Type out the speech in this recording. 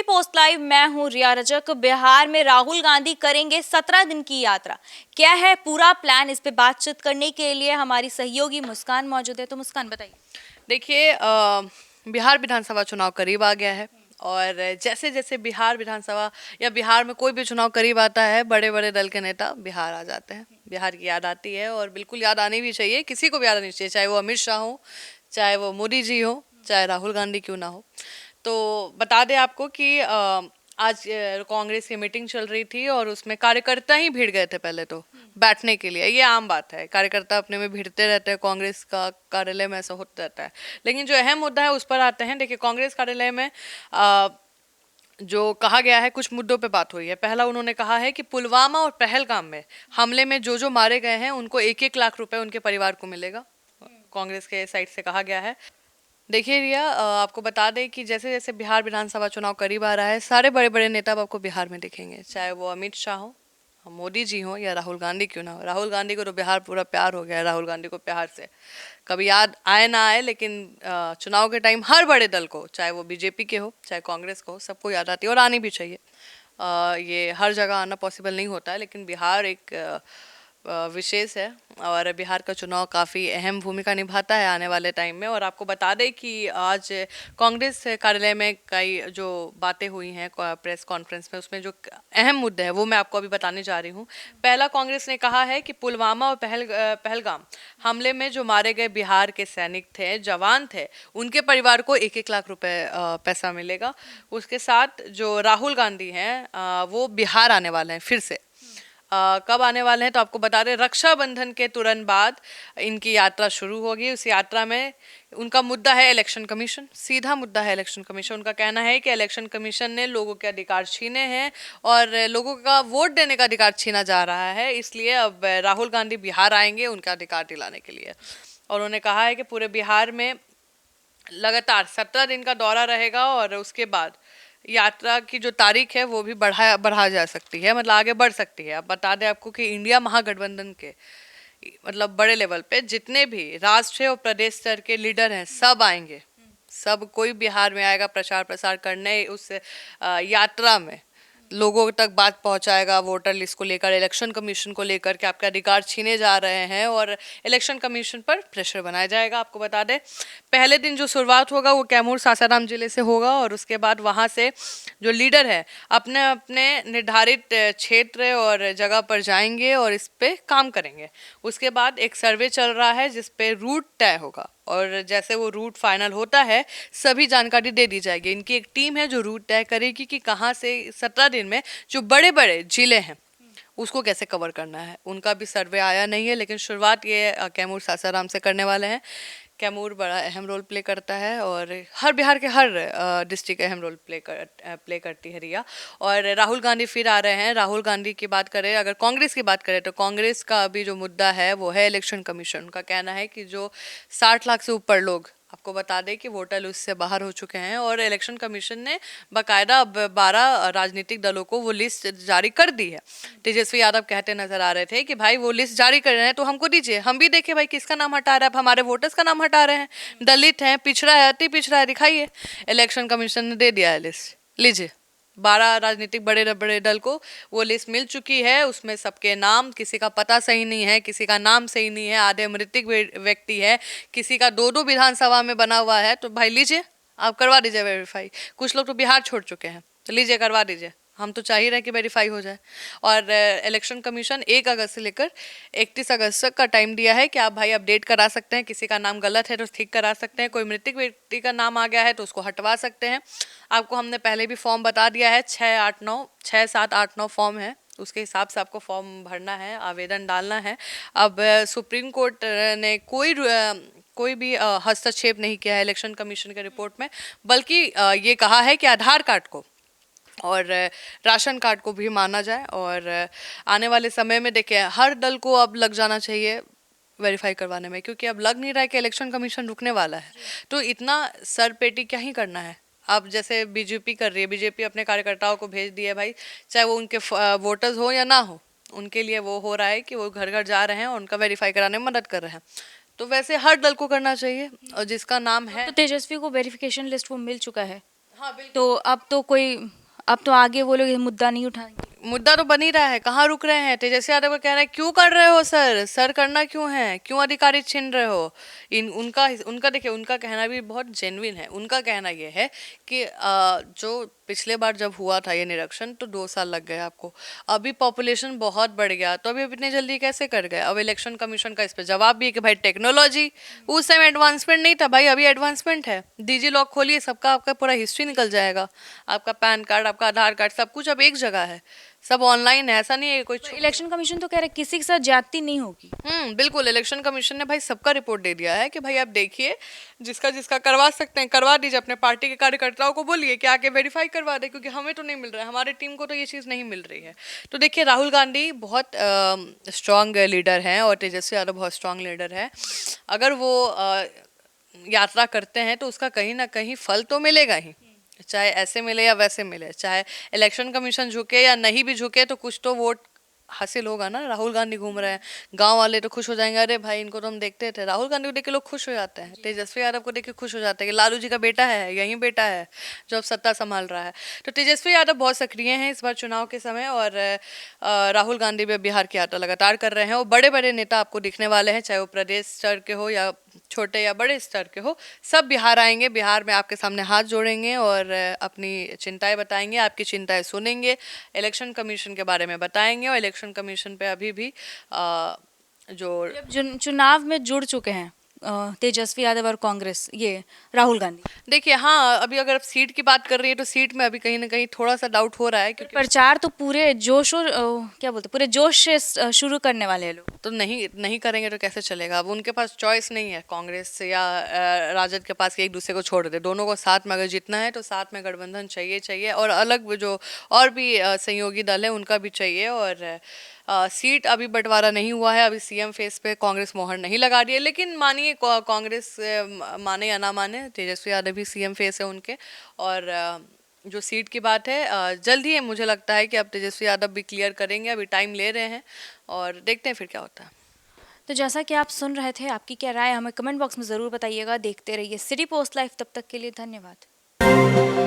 ABP post live, मैं हूं रिया रजक। बिहार में राहुल गांधी करेंगे 17 दिन की यात्रा। क्या है पूरा प्लान, इस पे बातचीत करने के लिए हमारी सहयोगी मुस्कान मौजूद है। तो मुस्कान बताइए। देखिए, बिहार विधानसभा चुनाव करीब आ गया है और जैसे जैसे बिहार विधानसभा या बिहार में कोई भी चुनाव करीब आता है, बड़े बड़े दल के नेता बिहार आ जाते हैं। बिहार की याद आती है और बिल्कुल याद आनी भी चाहिए, किसी को भी याद आनी चाहिए, चाहे वो अमित शाह हो, चाहे वो मोदी जी हो, चाहे राहुल गांधी क्यों ना हो। तो बता दें आपको कि आज कांग्रेस की मीटिंग चल रही थी और उसमें कार्यकर्ता ही भीड़ गए थे पहले तो बैठने के लिए। ये आम बात है, कार्यकर्ता अपने में भिड़ते रहते हैं, कांग्रेस का कार्यालय में ऐसा होता रहता है। लेकिन जो अहम मुद्दा है उस पर आते हैं। देखिए, कांग्रेस कार्यालय में जो कहा गया है, कुछ मुद्दों पे बात हुई है। पहला उन्होंने कहा है कि पुलवामा और पहलगाम में हमले में जो मारे गए हैं उनको 1-1 लाख रुपए उनके परिवार को मिलेगा, कांग्रेस के साइड से कहा गया है। देखिए रिया, आपको बता दें कि जैसे जैसे बिहार विधानसभा चुनाव करीब आ रहा है, सारे बड़े बड़े नेता अब आपको बिहार में दिखेंगे, चाहे वो अमित शाह हो, मोदी जी हो, या राहुल गांधी क्यों ना हो। राहुल गांधी को तो बिहार पूरा प्यार हो गया है। राहुल गांधी को प्यार से कभी याद आए ना आए, लेकिन चुनाव के टाइम हर बड़े दल को, चाहे वो बीजेपी के हो चाहे कांग्रेस को हो, सबको याद आती है और आनी भी चाहिए। ये हर जगह आना पॉसिबल नहीं होता है, लेकिन बिहार एक विशेष है और बिहार का चुनाव काफ़ी अहम भूमिका निभाता है आने वाले टाइम में। और आपको बता दें कि आज कांग्रेस कार्यालय में कई जो बातें हुई हैं प्रेस कॉन्फ्रेंस में, उसमें जो अहम मुद्दे हैं वो मैं आपको अभी बताने जा रही हूँ। पहला, कांग्रेस ने कहा है कि पुलवामा और पहलगाम हमले में जो मारे गए बिहार के सैनिक थे, जवान थे, उनके परिवार को 1-1 लाख रुपए पैसा मिलेगा। उसके साथ जो राहुल गांधी हैं वो बिहार आने वाले हैं फिर से। कब आने वाले हैं तो आपको बता दें, रक्षाबंधन के तुरंत बाद इनकी यात्रा शुरू होगी। उस यात्रा में उनका मुद्दा है इलेक्शन कमीशन, सीधा मुद्दा है इलेक्शन कमीशन। उनका कहना है कि इलेक्शन कमीशन ने लोगों के अधिकार छीने हैं और लोगों का वोट देने का अधिकार छीना जा रहा है, इसलिए अब राहुल गांधी बिहार आएंगे उनका अधिकार दिलाने के लिए। और उन्होंने कहा है कि पूरे बिहार में लगातार 17 दिन का दौरा रहेगा और उसके बाद यात्रा की जो तारीख है वो भी बढ़ा जा सकती है, मतलब आगे बढ़ सकती है। अब बता दें आपको कि इंडिया महागठबंधन के मतलब बड़े लेवल पे जितने भी राष्ट्रीय और प्रदेश स्तर के लीडर हैं सब आएंगे। सब कोई बिहार में आएगा प्रचार प्रसार करने, उस यात्रा में लोगों तक बात पहुंचाएगा, वोटर लिस्ट को लेकर, इलेक्शन कमीशन को लेकर कि आपके अधिकार छीने जा रहे हैं और इलेक्शन कमीशन पर प्रेशर बनाया जाएगा। आपको बता दें, पहले दिन जो शुरुआत होगा वो कैमूर सासाराम जिले से होगा और उसके बाद वहां से जो लीडर है अपने अपने निर्धारित क्षेत्र और जगह पर जाएंगे और इस पे काम करेंगे। उसके बाद एक सर्वे चल रहा है जिस पे रूट तय होगा और जैसे वो रूट फाइनल होता है सभी जानकारी दे दी जाएगी। इनकी एक टीम है जो रूट तय करेगी कि कहाँ से 17 दिन में जो बड़े बड़े जिले हैं उसको कैसे कवर करना है। उनका भी सर्वे आया नहीं है, लेकिन शुरुआत ये कैमूर सासाराम से करने वाले हैं। कैमूर बड़ा अहम रोल प्ले करता है और हर बिहार के हर डिस्ट्रिक्ट अहम रोल प्ले करती है रिया। और राहुल गांधी फिर आ रहे हैं। राहुल गांधी की बात करें, अगर कांग्रेस की बात करें तो कांग्रेस का अभी जो मुद्दा है वो है इलेक्शन कमीशन। उनका कहना है कि जो 60 लाख से ऊपर लोग, आपको बता दें कि वोटर लिस्ट से बाहर हो चुके हैं और इलेक्शन कमीशन ने बाकायदा अब 12 राजनीतिक दलों को वो लिस्ट जारी कर दी है। तेजस्वी यादव कहते नजर आ रहे थे कि भाई वो लिस्ट जारी कर रहे हैं तो हमको दीजिए, हम भी देखें भाई किसका नाम हटा रहा है। अब हमारे वोटर्स का नाम हटा रहे हैं, दलित हैं, पिछड़ा है, अति पिछड़ा है, दिखाइए। इलेक्शन कमीशन ने दे दिया है लिस्ट, लीजिए। 12 राजनीतिक बड़े बड़े दल को वो लिस्ट मिल चुकी है। उसमें सबके नाम, किसी का पता सही नहीं है, किसी का नाम सही नहीं है, आधे मृतिक व्यक्ति है, किसी का 2-2 विधानसभा में बना हुआ है। तो भाई लीजिए, आप करवा दीजिए वेरीफाई। कुछ लोग तो बिहार छोड़ चुके हैं, तो लीजिए करवा दीजिए, हम तो चाह ही रहे कि वेरीफाई हो जाए। और इलेक्शन कमीशन 1 अगस्त से लेकर 31 अगस्त तक का टाइम दिया है कि आप भाई अपडेट करा सकते हैं। किसी का नाम गलत है तो ठीक करा सकते हैं, कोई मृतिक व्यक्ति का नाम आ गया है तो उसको हटवा सकते हैं। आपको हमने पहले भी फॉर्म बता दिया है, 6, 7, 8, 9 फॉर्म है, उसके हिसाब से आपको फॉर्म भरना है, आवेदन डालना है। अब सुप्रीम कोर्ट ने कोई भी हस्तक्षेप नहीं किया है इलेक्शन कमीशन के रिपोर्ट में, बल्कि ये कहा है कि आधार कार्ड को और राशन कार्ड को भी माना जाए। और आने वाले समय में देखिए, हर दल को अब लग जाना चाहिए वेरीफाई करवाने में, क्योंकि अब लग नहीं रहा है कि इलेक्शन कमीशन रुकने वाला है। तो इतना सरपेटी क्या ही करना है। अब जैसे बीजेपी कर रही है, बीजेपी अपने कार्यकर्ताओं को भेज दिया भाई, चाहे वो उनके वोटर्स हो या ना हो, उनके लिए वो हो रहा है कि वो घर घर जा रहे हैं और उनका वेरीफाई कराने में मदद कर रहे हैं। तो वैसे हर दल को करना चाहिए और जिसका नाम है। तो तेजस्वी को वेरिफिकेशन लिस्ट वो मिल चुका है। हाँ बिल्कुल। तो अब तो आगे वो लोग ये मुद्दा नहीं उठाएंगे। मुद्दा तो बन ही रहा है, कहाँ रुक रहे हैं? तेजस्वी यादव का कहना है क्यों कर रहे हो सर, सर करना क्यों है, क्यों अधिकारी छीन रहे हो? इन उनका उनका देखिए, उनका कहना भी बहुत जेन्युइन है। उनका कहना ये है कि जो पिछले बार जब हुआ था ये निरीक्षण तो 2 साल लग गए आपको, अभी पॉपुलेशन बहुत बढ़ गया तो अभी इतने जल्दी कैसे कर गए? अब इलेक्शन कमीशन का इस पे जवाब भी है कि भाई टेक्नोलॉजी, उस समय एडवांसमेंट नहीं था भाई, अभी एडवांसमेंट है। डीजी लॉक खोलिए, सबका आपका पूरा हिस्ट्री निकल जाएगा, आपका पैन कार्ड, आपका आधार कार्ड, सब कुछ अब एक जगह है, सब ऑनलाइन है, ऐसा नहीं है कोई इलेक्शन कमीशन तो कह रहे किसी के साथ ज्यादती नहीं होगी। बिल्कुल। इलेक्शन कमीशन ने भाई सबका रिपोर्ट दे दिया है कि भाई आप देखिए, जिसका जिसका करवा सकते हैं करवा दीजिए, अपने पार्टी के कार्यकर्ताओं को बोलिए कि आके वेरीफाई करवा दे, क्योंकि हमें तो नहीं मिल रहा है, हमारी टीम को तो ये चीज़ नहीं मिल रही है। तो देखिए, राहुल गांधी बहुत स्ट्रांग लीडर हैं और तेजस्वी यादव बहुत स्ट्रांग लीडर है। अगर वो यात्रा करते हैं तो उसका कहीं ना कहीं फल तो मिलेगा ही, चाहे ऐसे मिले या वैसे मिले, चाहे इलेक्शन कमीशन झुके या नहीं भी झुके, तो कुछ तो वोट हासिल होगा ना। राहुल गांधी घूम रहे हैं, गांव वाले तो खुश हो जाएंगे, अरे भाई इनको तो हम देखते थे। राहुल गांधी को देख के लोग खुश हो जाते हैं, तेजस्वी यादव को देख के खुश हो जाते हैं कि लालू जी का बेटा है, यही बेटा है जो अब सत्ता संभाल रहा है। तो तेजस्वी यादव बहुत सक्रिय हैं इस बार चुनाव के समय, और राहुल गांधी भी बिहार की यात्रा लगातार कर रहे हैं। और बड़े बड़े नेता आपको दिखने वाले हैं, चाहे वो प्रदेश स्तर के हो या छोटे या बड़े स्तर के हो, सब बिहार आएंगे, बिहार में आपके सामने हाथ जोड़ेंगे और अपनी चिंताएं बताएंगे, आपकी चिंताएं सुनेंगे, इलेक्शन कमीशन के बारे में बताएंगे। और इलेक्शन कमीशन पे अभी भी जो जब चुनाव में जुड़ चुके हैं तेजस्वी यादव और कांग्रेस, ये राहुल गांधी, देखिए, हाँ अभी अगर आप सीट की बात कर रही है तो सीट में अभी कहीं ना कहीं थोड़ा सा डाउट हो रहा है, क्योंकि प्रचार तो पूरे जोश और क्या बोलते पूरे जोश से शुरू करने वाले हैं लोग। तो नहीं करेंगे तो कैसे चलेगा? अब उनके पास चॉइस नहीं है, कांग्रेस या राजद के पास कि एक दूसरे को छोड़ दे, दोनों को साथ में अगर जीतना है तो साथ में गठबंधन चाहिए, और अलग जो और भी सहयोगी दल है उनका भी चाहिए। और सीट अभी बंटवारा नहीं हुआ है, अभी सीएम फेस पे कांग्रेस मोहर नहीं लगा रही है, लेकिन मानिए कांग्रेस माने या ना माने, तेजस्वी यादव भी सीएम फेस है उनके। और जो सीट की बात है जल्द ही है, मुझे लगता है कि अब तेजस्वी यादव भी क्लियर करेंगे, अभी टाइम ले रहे हैं और देखते हैं फिर क्या होता है। तो जैसा कि आप सुन रहे थे, आपकी क्या राय हमें कमेंट बॉक्स में ज़रूर बताइएगा। देखते रहिए सिटी पोस्ट लाइव, तब तक के लिए धन्यवाद।